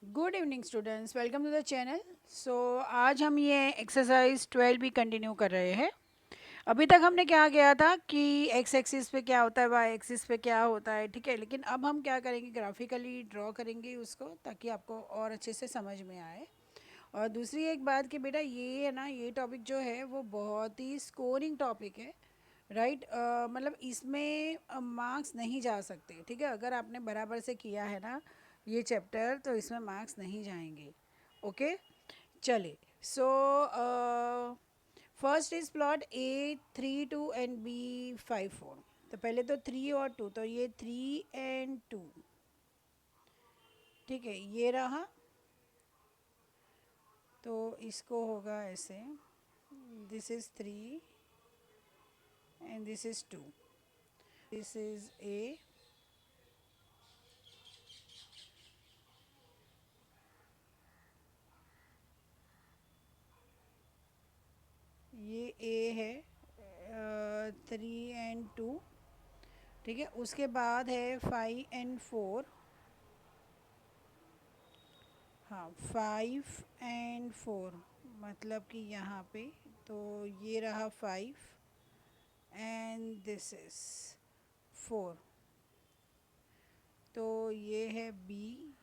Good evening students, welcome to the channel. So आज हम ये एक्सरसाइज 12 भी कंटिन्यू कर रहे हैं। अभी तक हमने क्या किया था कि एक्स एक्सिस पे क्या होता है, वाई एक्सिस पे क्या होता है, ठीक है। लेकिन अब हम क्या करेंगे, ग्राफिकली ड्रॉ करेंगे उसको, ताकि आपको और अच्छे से समझ में आए। और दूसरी एक बात कि बेटा ये है ना, ये टॉपिक जो है वो बहुत ही स्कोरिंग टॉपिक है, राइट। मतलब इसमें मार्क्स नहीं जा सकते, ठीक है। अगर आपने बराबर से किया है ना ये चैप्टर, तो इसमें मार्क्स नहीं जाएंगे। ओके, चले। So first is plot A 3 2 and B 5 4। तो पहले तो 3 और 2, तो ये 3 and 2, ठीक है, ये रहा। तो इसको होगा ऐसे, this is 3 and this is 2, this is a, ये ए है, 3 and 2, ठीक है। उसके बाद है 5 and 4, हाँ 5 and 4, मतलब कि यहाँ पे, तो ये रहा 5 एंड दिस इज 4। तो ये है बी,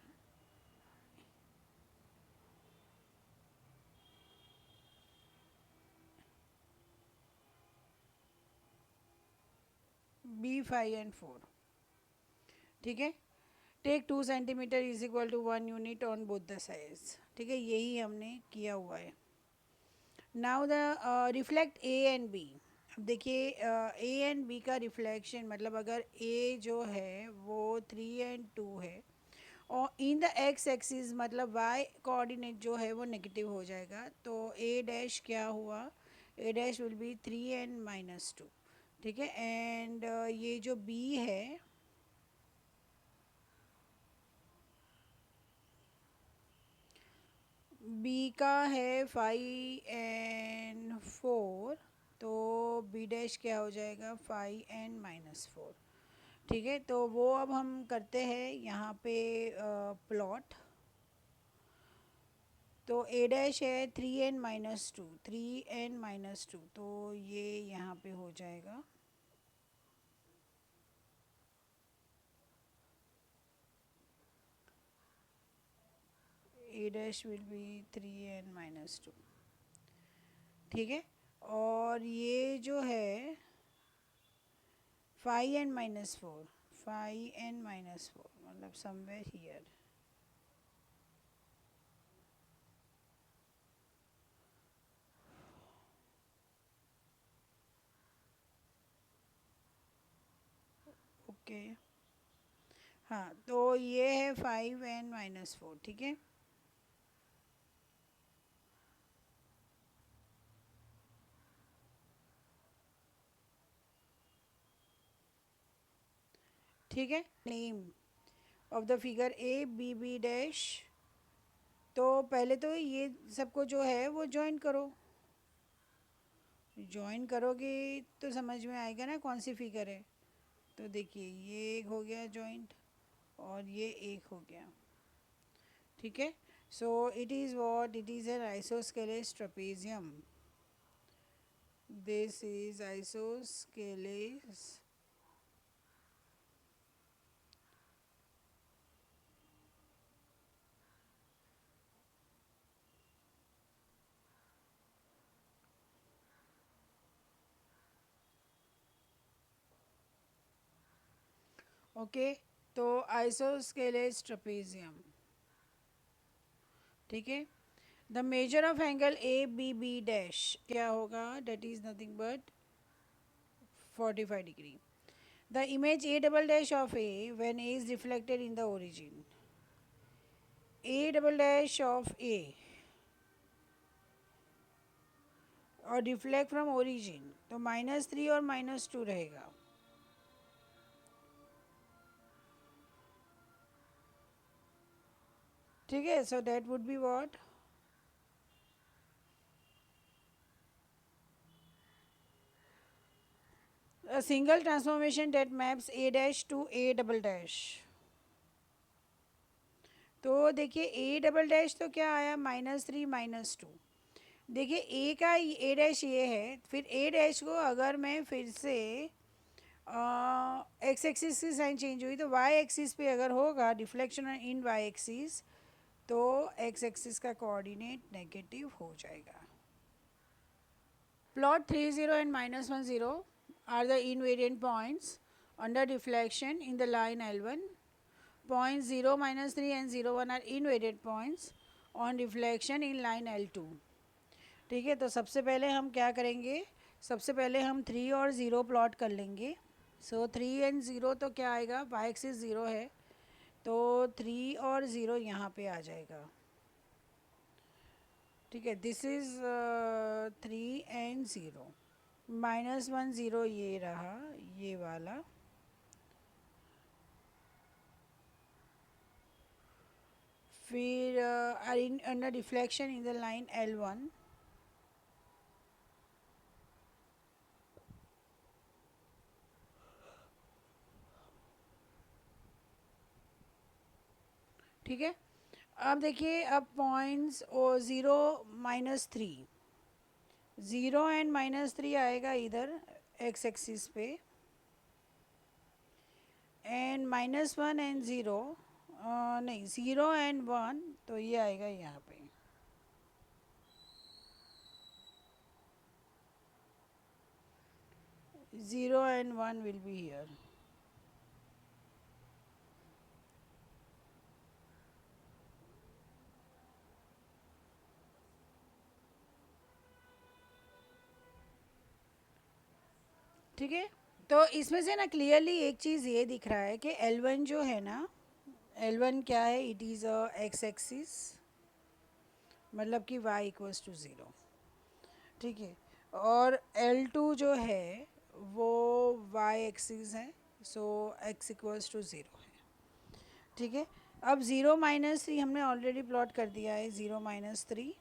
B5 and 4, ठीक है। Take 2 centimetre is equal to 1 unit on both the sides, ठीक है, यही हमने किया हुआ है। Now the reflect A and B. अब देखिए, ए एंड बी का रिफ्लेक्शन, मतलब अगर ए जो है वो 3 and 2 है, और इन द एक्स एक्सिस मतलब वाई कोऑर्डिनेट जो है वो नेगेटिव हो जाएगा, तो ए डैश क्या हुआ, ए डैश विल बी 3 and -2, ठीक है। एंड ये जो बी है, बी का है 5 and 4, तो बी डैश क्या हो जाएगा, 5 and -4, ठीक है। तो वो अब हम करते हैं यहाँ पे प्लॉट। तो ए डैश है 3 and -2, 3 and -2, तो ये यहाँ पे हो जाएगा, ए डैश विल बी 3 and -2, ठीक है। और ये जो है 5 and -4, 5 and -4, मतलब समवेयर हियर, ओके। हाँ, तो ये है 5 and -4, ठीक है। ठीक है, name of the figure A B B dash. तो पहले तो ये सबको जो है वो ज्वाइन करो, ज्वाइन करोगे तो समझ में आएगा ना कौन सी फिगर है। तो देखिए, ये एक हो गया जॉइंट, और ये एक हो गया, ठीक है। So it is what, it is an isosceles trapezium, this is isosceles okay. तो आइसोस्केलेस ट्रेपेजियम, ठीक है। The measure of angle A B B dash क्या होगा, that is nothing but 45 degree. The image A double dash of A when A is reflected in the origin, A double dash of A और reflect from origin, तो -3 और -2 रहेगा, ठीक है। So that would be what, a single transformation that maps a dash to a double dash, तो देखिए ए double dash तो क्या आया -3 -2। देखिए ए का ए डैश ये है, फिर ए डैश को अगर मैं फिर से एक्स एक्सिस की साइन चेंज हुई तो वाई एक्सिस पे अगर होगा डिफ्लेक्शन इन वाई एक्सिस तो एक्स एक्सिस का कोऑर्डिनेट नेगेटिव हो जाएगा. Plot 30 and -10 are the invariant points under deflection in the line L1. Points 0, -3 and 0, 1 are invariant points on deflection in line L2. ठीक है, तो सबसे पहले हम क्या करेंगे, सबसे पहले हम 3 और 0 प्लॉट कर लेंगे. सो 3 एंड 0 तो क्या आएगा, वाई एक्सिस 0 है तो 3 और 0 यहाँ पे आ जाएगा. ठीक है, दिस इज़ 3 एंड 0. -1 0 ये रहा, ये वाला. फिर under deflection in the line L1. ठीक है, अब देखिए, अब पॉइंट्स 0 -3, 0 एंड -3 आएगा इधर एक्स एक्सिस पे, एंड -1 एंड 0 नहीं 0 एंड 1 तो ये आएगा यहाँ पे. Zero and 1 will be here. ठीक है, तो इसमें से ना क्लियरली एक चीज़ ये दिख रहा है कि L1 जो है ना, L1 क्या है, it is a x axis, मतलब कि y इक्वल्स टू 0. ठीक है, और L2 जो है वो y एक्सिस है, सो x इक्वल्स टू 0 है. ठीक है, अब 0 -3 हमने ऑलरेडी प्लॉट कर दिया है, 0 -3.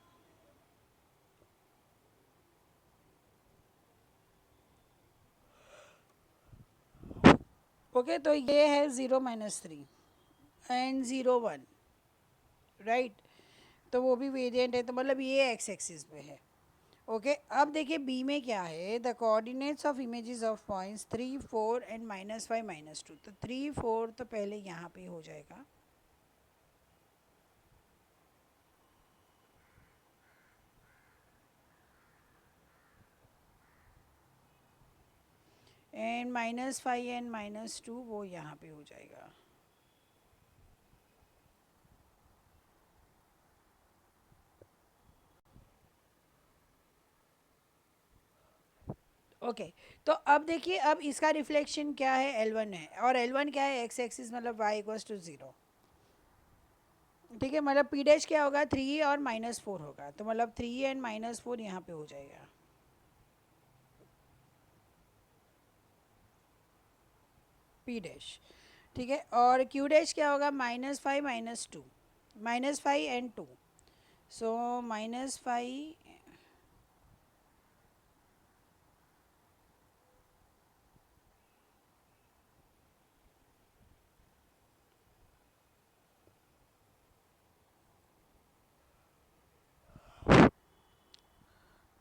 ओके, तो ये है 0 -3 एंड 0 1, राइट. तो वो भी वेरिएंट है, तो मतलब ये एक्स एक्सिस पे है. ओके, अब देखिए बी में क्या है, the coordinates of images of points 3 4 and -5 -2. तो 3 4 तो पहले यहाँ पे हो जाएगा. एंड -5 एंड -2 वो यहाँ पे हो जाएगा. ओके, तो अब देखिए, अब इसका रिफ्लेक्शन क्या है, L1 है, और L1 क्या है, एक्स एक्सिस, मतलब y इक्वल्स टू 0. ठीक है, मतलब पी डैश क्या होगा, 3 और -4 होगा, तो मतलब 3 एंड -4 यहाँ पे हो जाएगा. P dash. ठीक है, और क्यू डैश क्या होगा, -5 -2, -5 एंड 2, सो -5.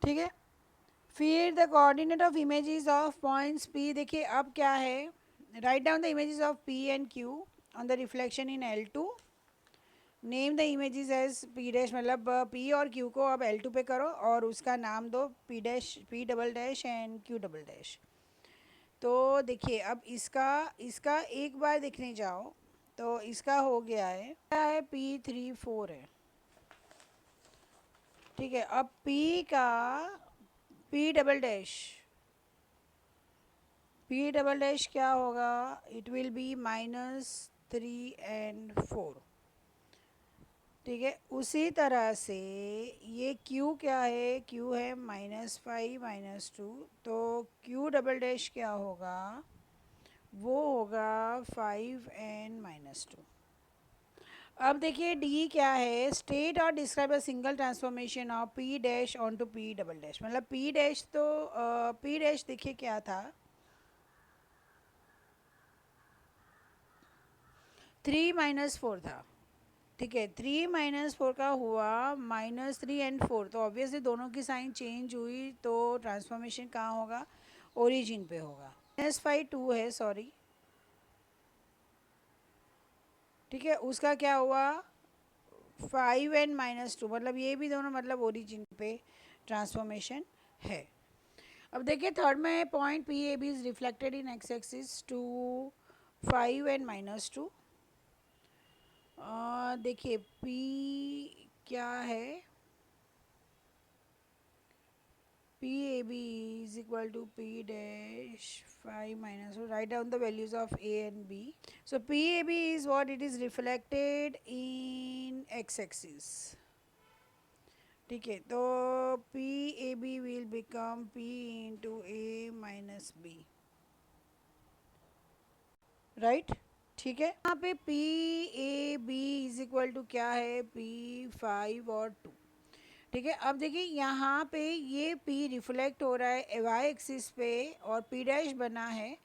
ठीक है, फिर the coordinate of images of points P. देखिए अब क्या है, right down the images of P and Q on the reflection in L2. Name the images as P dash, मतलब पी और क्यू को अब L2 पे करो और उसका नाम दो P dash, P double dash and Q double dash. तो देखिए अब इसका इसका एक बार देखने जाओ तो इसका हो गया है, क्या है, P3 4 है. ठीक है, अब P का P double dash, P double dash क्या होगा, इट विल बी -3 एंड 4. ठीक है, उसी तरह से ये Q क्या है, Q है -5 -2, तो Q डबल डैश क्या होगा, वो होगा 5 एंड -2. अब देखिए D क्या है, स्टेट और describe a single transformation of P dash on to P double dash. मतलब P डैश तो P डैश देखिए क्या था, 3 -4 था. ठीक है, 3 - 4 का हुआ -3 और 4, तो ऑब्वियसली दोनों की साइन चेंज हुई, तो ट्रांसफॉर्मेशन कहाँ होगा, ओरिजिन पे होगा। -5 2 है, सॉरी, ठीक है, उसका क्या हुआ 5 n - 2, मतलब ये भी दोनों मतलब ओरिजिन पे ट्रांसफॉर्मेशन है। अब देखिए थर्ड में point P A B is reflected in X axis to 5 n - 2। देखिए पी क्या है, P A B is equal to P dash 5 - 2, write down the values of a and b. So PAB is what it is reflected in x axis, ठीक है, तो PAB will become P into A minus B, right, ठीक है। यहाँ पे PAB is equal to क्या है, P5 और 2, ठीक है। अब देखिए यहाँ पे ये P रिफ्लेक्ट हो रहा है y एक्सिस पे और P डैश बना है,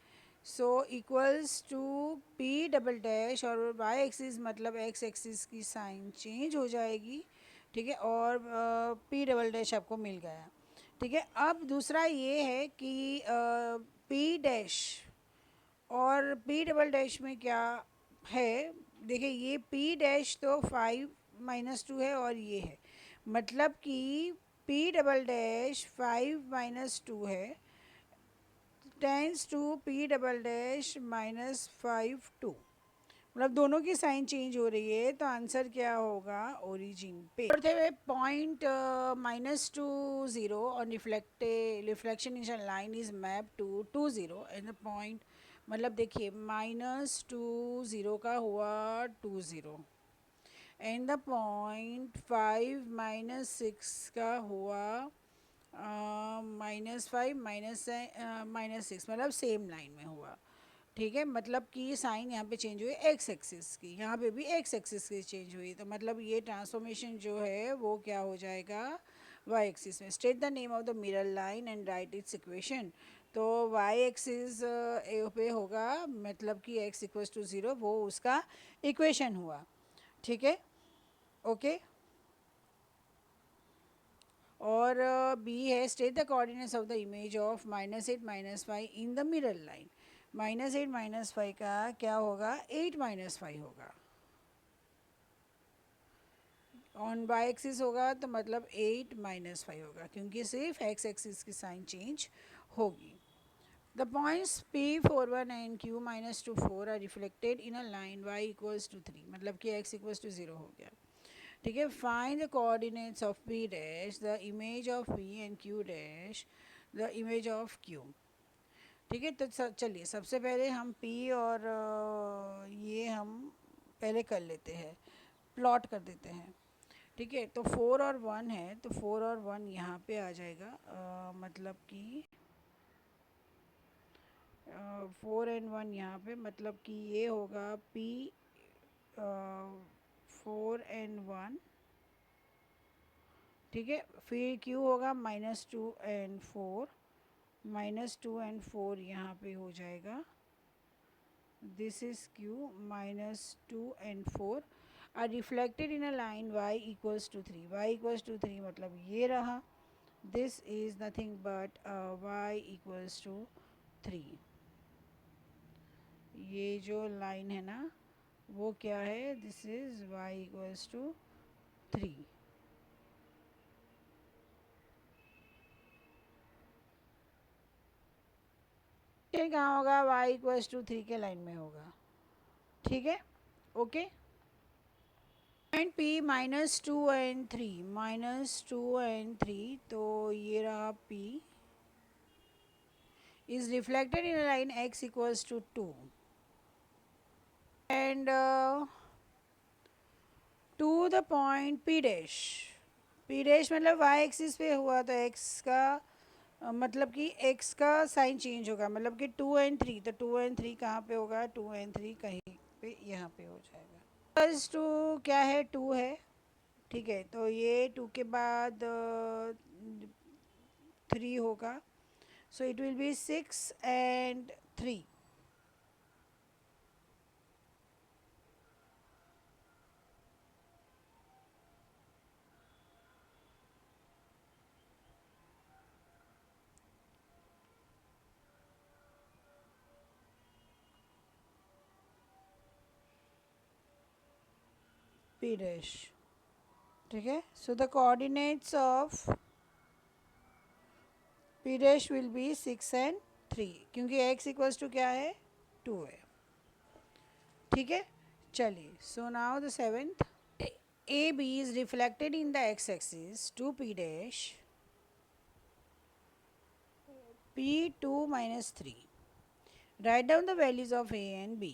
so equals to P double dash, और y एक्सिस मतलब x एक्सिस की साइन चेंज हो जाएगी, ठीक है, और P डबल डैश आपको मिल गया, ठीक है। अब दूसरा ये है कि P डैश और P डबल डैश में क्या है, देखिए ये P डैश तो 5 - 2 है और ये है, मतलब कि P डबल डैश 5 - 2 है, tends to P double dash -5 2, मतलब दोनों की साइन चेंज हो रही है, तो आंसर क्या होगा, ओरिजिन पे। फोर्थ है पॉइंट -2 0 और reflection in line is map to 2 0 and the point, मतलब देखिए -2 0 का हुआ 2 0 एंड द पॉइंट 5 - 6 का हुआ -5 - 6, मतलब सेम लाइन में हुआ, ठीक है, मतलब कि साइन यहाँ पे चेंज हुई एक्स एक्सिस की, यहाँ पे भी एक्स एक्सिस की चेंज हुई, तो मतलब ये ट्रांसफॉर्मेशन जो है वो क्या हो जाएगा, वाई एक्सिस में। State the name of the mirror line and right it's equation, तो वाई एक्सिस पे होगा, मतलब कि एक्स इक्वल्स टू 0, वो उसका इक्वेशन हुआ, ठीक है, ओके। और बी है state the coordinates of the image of -8 - 5 in the mirror line, -8 - 5 का क्या होगा, 8 - 5 होगा, ऑन वाई एक्सिस होगा तो मतलब 8 - 5 होगा, क्योंकि सिर्फ एक्स एक्सिस की साइन चेंज होगी। The points P41 and Q - 4 are reflected in a line y equals to 3, मतलब कि x इक्वल्स टू 0 हो गया, ठीक है। Find the coordinates of P dash, the image of P and Q dash, the image of Q, ठीक है। तो चलिए सबसे पहले हम P और ये हम पहले कर लेते हैं, प्लॉट कर देते हैं, ठीक है। तो 4 और 1 है, तो 4 और 1 यहाँ पे आ जाएगा, मतलब कि 4 and 1 यहाँ पे, मतलब कि ये होगा P 4 and 1, ठीक है। फिर Q होगा -2 and 4, -2 and 4 यहाँ पे हो जाएगा, this is Q, -2 and 4 are reflected in a line y equals to 3, y equals to 3 मतलब ये रहा, this is nothing but y equals to 3, ये जो लाइन है ना वो क्या है, this is y equals to 3, ये कहाँ होगा, y इक्वल्स टू 3 के लाइन में होगा, ठीक है, ओके। पॉइंट P -2 and 3, तो ये रहा P is reflected in a line x equals to 2 and to the point P dash, P dash मतलब y एक्सिस पे हुआ, तो x का मतलब कि x का साइन चेंज होगा, मतलब कि 2 and 3, तो 2 and 3 कहाँ पे होगा, 2 and 3 कहीं पे यहाँ पे हो जाएगा, प्लस 2 क्या है, 2 है, ठीक है। तो ये 2 के बाद 3 होगा, सो it will be 6 and 3, p dash, ठीक है. So the coordinates of p dash will be 6 and 3, क्योंकि x इक्वल्स टू क्या है, 2 है. ठीक है. चलिए, so now the seventh, A B is reflected in the X axis to p dash p2 minus 3. Right down the values of a and b.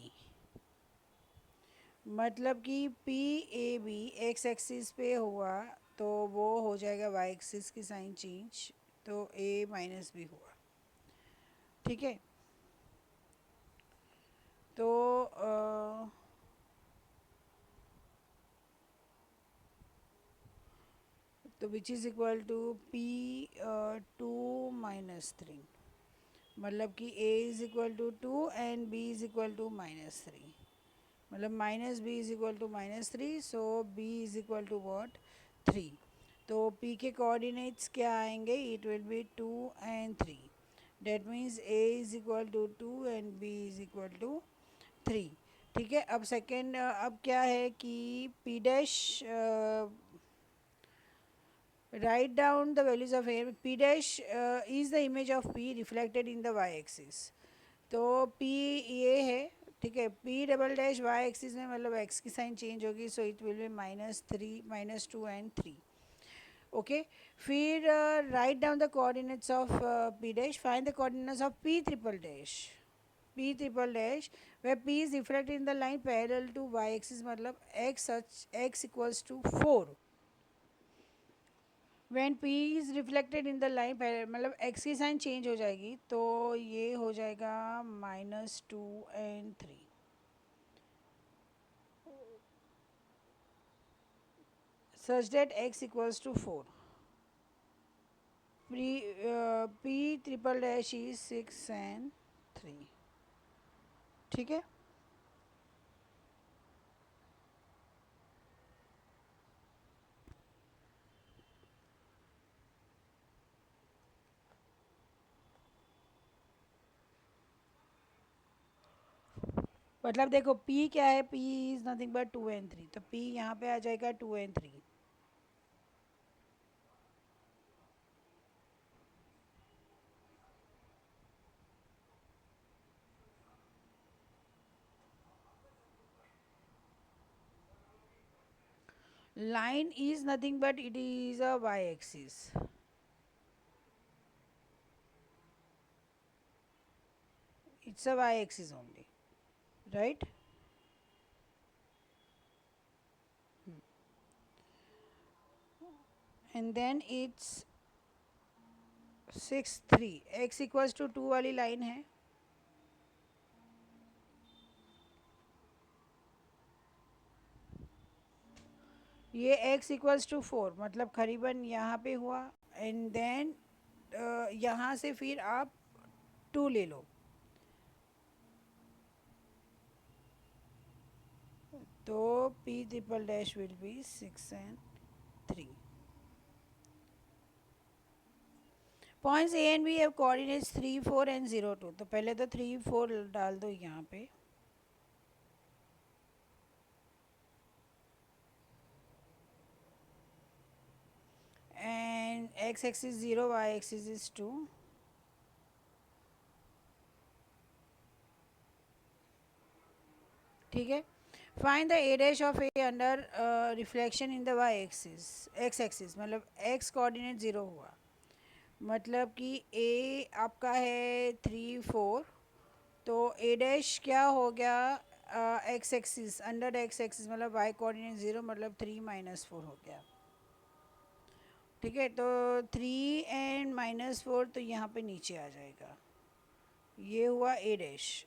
मतलब कि P A B X axis पे हुआ तो वो हो जाएगा वाई एक्सिस की sign change, तो ए माइनस बी हुआ. ठीक है. तो which is equal to P 2 - 3, मतलब कि a is equal to 2 and b is equal to -3, मतलब minus B is equal to -3, so b is equal to what, 3. तो p के कोऑर्डिनेट्स क्या आएंगे, it will be 2 and 3. That means a is equal to 2 and b is equal to 3. ठीक है. अब second, अब क्या है कि p dash, write down the values of a. P dash is the image of p reflected in the y axis. तो p ये है, ठीक है. p double dash y axis में मतलब x की साइन चेंज होगी, so it will be -3, -2 and 3. Okay. फिर write down the coordinates of p dash, find the coordinates of p triple dash. p triple dash where p is reflected in the line parallel to y axis, मतलब x equals to 4. When p is reflected in the line, मतलब x की sign change हो जाएगी, तो ये हो जाएगा -2 and 3. Such that x equals to 4. p triple dash is 6 and 3. ठीक है. मतलब देखो p क्या है, p is nothing but 2 and 3, तो p यहाँ पे आ जाएगा 2 and 3. line is nothing but it is a y axis. It's a y axis only, right? And then it's 6 3, x equals to 2 वाली लाइन है. ये x इक्वल्स टू 4, मतलब करीबन यहाँ पे हुआ. एंड देन यहाँ से फिर आप 2 ले लो, तो p triple dash will be 6 and 3. Points a and b have coordinates 3 4 and 0 2. तो पहले तो 3 4 डाल दो यहाँ पे. And x axis 0, y axis is 2. ठीक है. Find the A dash of A under reflection in the y axis, x axis, मतलब x कोऑर्डिनेट 0 हुआ, मतलब कि a आपका है 3 4, तो a डैश क्या हो गया, x axis, under x axis, मतलब y कोऑर्डिनेट 0, मतलब 3 -4 हो गया. ठीक है. तो 3 एंड -4 तो यहाँ पे नीचे आ जाएगा. ये हुआ a डैश,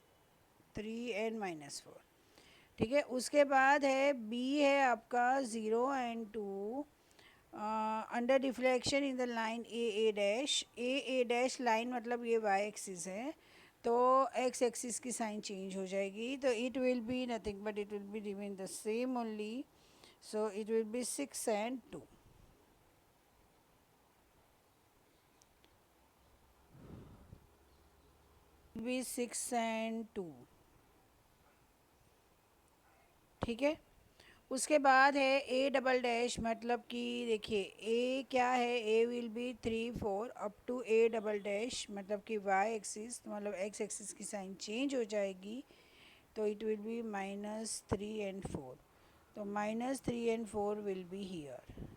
3 एंड -4. ठीक है. उसके बाद है b है आपका 0 and 2, under reflection in the line A dash. A dash line मतलब ये y एक्सिस है, तो x एक्सिस की साइन चेंज हो जाएगी, तो it will be nothing but it will be remain the same only, so it will be 6 and 2. B 6 and 2. ठीक है. उसके बाद है ए डबल डैश, मतलब कि देखिए ए क्या है, A will be 3 4 up to A double dash, मतलब कि वाई एक्सिस, मतलब एक्स एक्सिस की साइन चेंज हो जाएगी, तो इट विल बी -3 and 4, तो -3 and 4 विल बी हियर।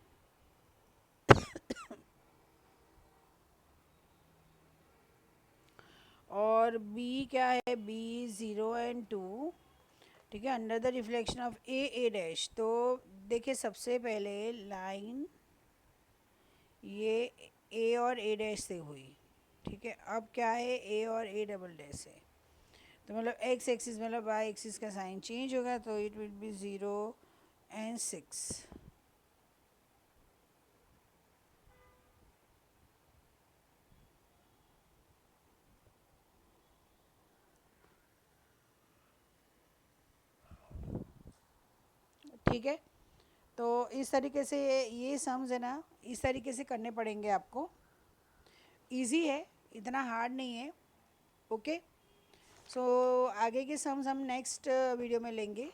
और बी क्या है, बी 0 and 2, ठीक है, under the reflection of A dash. तो देखिए सबसे पहले लाइन ये ए और ए डैश से हुई, ठीक है, अब क्या है, ए और ए डबल डैश से, तो मतलब एक्स एक्सिस मतलब वाई एक्सिस का साइन चेंज होगा, तो इट विल बी 0 and 6। ठीक है, तो इस तरीके से ये सम्स है ना, इस तरीके से करने पड़ेंगे आपको। इजी है, इतना हार्ड नहीं है। ओके, सो आगे के सम्स हम नेक्स्ट वीडियो में लेंगे।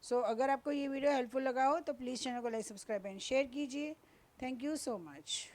सो अगर आपको ये वीडियो हेल्पफुल लगा हो तो प्लीज़ चैनल को लाइक, सब्सक्राइब एंड शेयर कीजिए। Thank you so much.